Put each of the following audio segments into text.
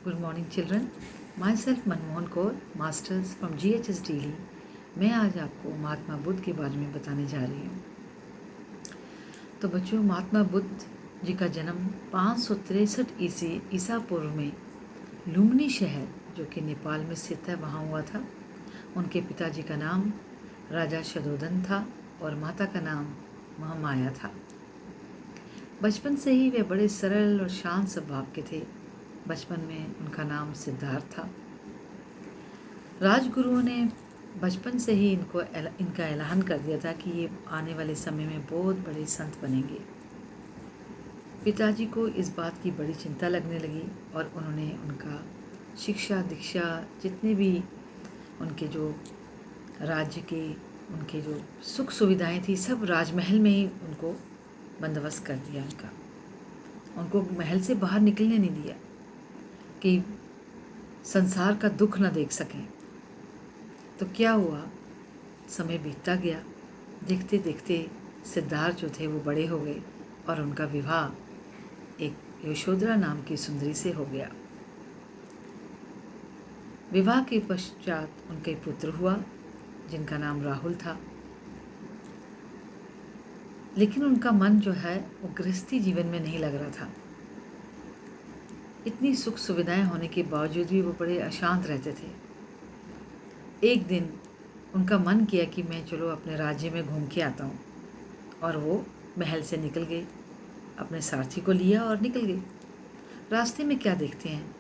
Good morning children. My self Manmohan Kaur, masters from GHS daily. मैं आज आपको महात्मा बुद्ध के बारे में बताने जा रही हूँ। तो बच्चों, महात्मा बुद्ध जी का जन्म 563 ईसा पूर्व में लुम्बिनी शहर, जो कि नेपाल में स्थित है, वहाँ हुआ था। उनके पिताजी का नाम राजा शदोदन था और माता का नाम महामाया था। बचपन से ही वे बड़े सरल और शांत स्वभाव के थे। बचपन में उनका नाम सिद्धार्थ था। राजगुरुओं ने बचपन से ही इनका ऐलान कर दिया था कि ये आने वाले समय में बहुत बड़े संत बनेंगे। पिताजी को इस बात की बड़ी चिंता लगने लगी और उन्होंने उनका शिक्षा दीक्षा, जितने भी उनके जो राज्य के उनके जो सुख सुविधाएं थी, सब राजमहल में ही उनको बंदोबस्त कर दिया। उनको महल से बाहर निकलने नहीं दिया कि संसार का दुख न देख सकें। तो क्या हुआ, समय बीतता गया। देखते देखते सिद्धार्थ जो थे वो बड़े हो गए और उनका विवाह एक यशोधरा नाम की सुंदरी से हो गया। विवाह के पश्चात उनका एक पुत्र हुआ जिनका नाम राहुल था। लेकिन उनका मन जो है वो गृहस्थी जीवन में नहीं लग रहा था। इतनी सुख सुविधाएं होने के बावजूद भी वो बड़े अशांत रहते थे। एक दिन उनका मन किया कि मैं चलो अपने राज्य में घूम के आता हूँ, और वो महल से निकल गए, अपने सारथी को लिया और निकल गए। रास्ते में क्या देखते हैं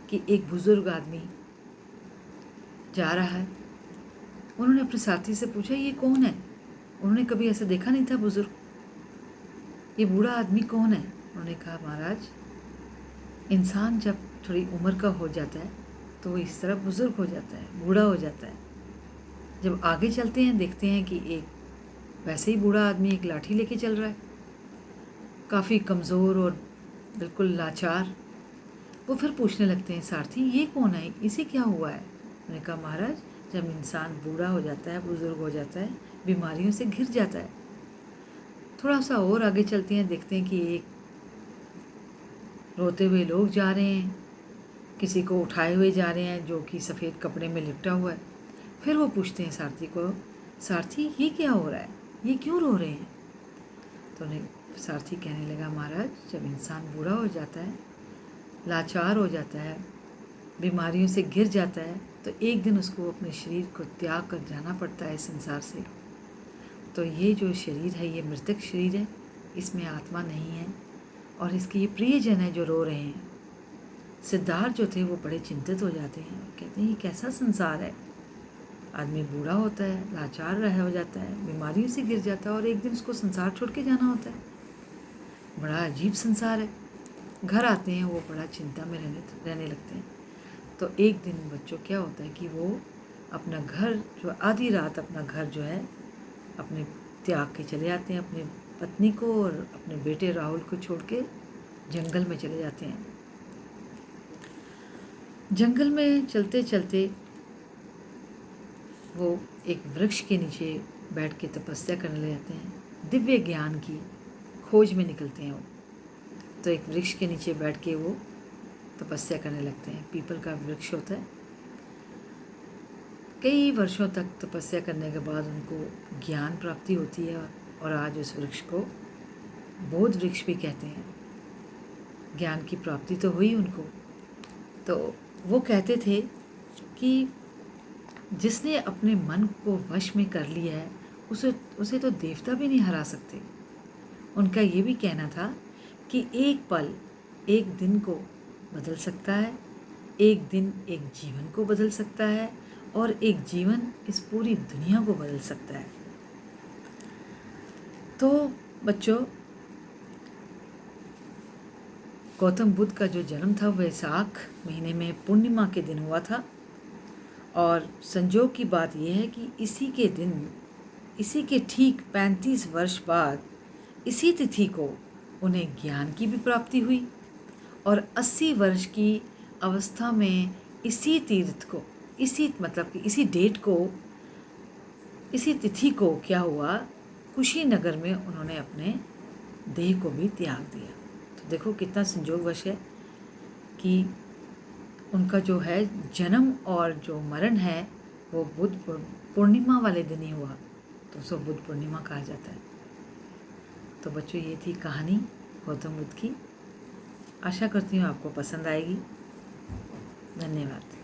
कि एक बुजुर्ग आदमी जा रहा है। उन्होंने अपने सारथी से पूछा, ये कौन है? उन्होंने कभी ऐसा देखा नहीं था बुजुर्ग, ये बूढ़ा आदमी कौन है? उन्होंने कहा, महाराज, इंसान जब थोड़ी उम्र का हो जाता है तो वो इस तरह बुजुर्ग हो जाता है, बूढ़ा हो जाता है। जब आगे चलते हैं देखते हैं कि एक वैसे ही बूढ़ा आदमी एक लाठी लेके चल रहा है, काफ़ी कमज़ोर और बिल्कुल लाचार। वो फिर पूछने लगते हैं, सारथी ये कौन है, इसे क्या हुआ है? उन्होंने कहा, महाराज, जब इंसान बूढ़ा हो जाता है, बुजुर्ग हो जाता है, बीमारियों से घिर जाता है। थोड़ा सा और आगे चलते हैं, देखते हैं कि एक रोते हुए लोग जा रहे हैं, किसी को उठाए हुए जा रहे हैं जो कि सफ़ेद कपड़े में लिपटा हुआ है। फिर वो पूछते हैं सारथी को, सारथी ये क्या हो रहा है, ये क्यों रो रहे हैं? तो उन्हें सारथी कहने लगा, महाराज, जब इंसान बूढ़ा हो जाता है, लाचार हो जाता है, बीमारियों से घिर जाता है, तो एक दिन उसको अपने शरीर को त्याग कर जाना पड़ता है संसार से। तो ये जो शरीर है ये मृतक शरीर है, इसमें आत्मा नहीं है और इसके ये प्रियजन है जो रो रहे हैं। सिद्धार्थ जो थे वो बड़े चिंतित हो जाते हैं, कहते हैं ये कैसा संसार है। आदमी बूढ़ा होता है, लाचार रह हो जाता है, बीमारियों से गिर जाता है और एक दिन उसको संसार छोड़ के जाना होता है। बड़ा अजीब संसार है। घर आते हैं, वो बड़ा चिंता में रहने लगते हैं। तो एक दिन बच्चों क्या होता है कि वो अपना घर, जो आधी रात अपना घर जो है अपने त्याग के चले जाते हैं, अपनी पत्नी को और अपने बेटे राहुल को छोड़ के जंगल में चले जाते हैं। जंगल में चलते चलते वो एक वृक्ष के नीचे बैठ के तपस्या करने लग जाते हैं। दिव्य ज्ञान की खोज में निकलते हैं वो। तो एक वृक्ष के नीचे बैठ के वो तपस्या करने लगते हैं। पीपल का वृक्ष होता है। कई वर्षों तक तपस्या करने के बाद उनको ज्ञान प्राप्ति होती है और आज उस वृक्ष को बोध वृक्ष भी कहते हैं। ज्ञान की प्राप्ति तो हुई उनको। तो वो कहते थे कि जिसने अपने मन को वश में कर लिया है उसे तो देवता भी नहीं हरा सकते। उनका ये भी कहना था कि एक पल एक दिन को बदल सकता है, एक दिन एक जीवन को बदल सकता है और एक जीवन इस पूरी दुनिया को बदल सकता है। तो बच्चों, गौतम बुद्ध का जो जन्म था वैशाख महीने में पूर्णिमा के दिन हुआ था। और संजोग की बात यह है कि इसी के ठीक 35 वर्ष बाद इसी तिथि को उन्हें ज्ञान की भी प्राप्ति हुई और 80 वर्ष की अवस्था में इसी तीर्थ को, इसी डेट को, इसी तिथि को क्या हुआ, कुशीनगर में उन्होंने अपने देह को भी त्याग दिया। तो देखो कितना संजोगवश है कि उनका जो है जन्म और जो मरण है वो बुद्ध पूर्णिमा वाले दिन ही हुआ, तो उसको बुद्ध पूर्णिमा कहा जाता है। तो बच्चों, ये थी कहानी गौतम बुद्ध की। आशा करती हूँ आपको पसंद आएगी। धन्यवाद।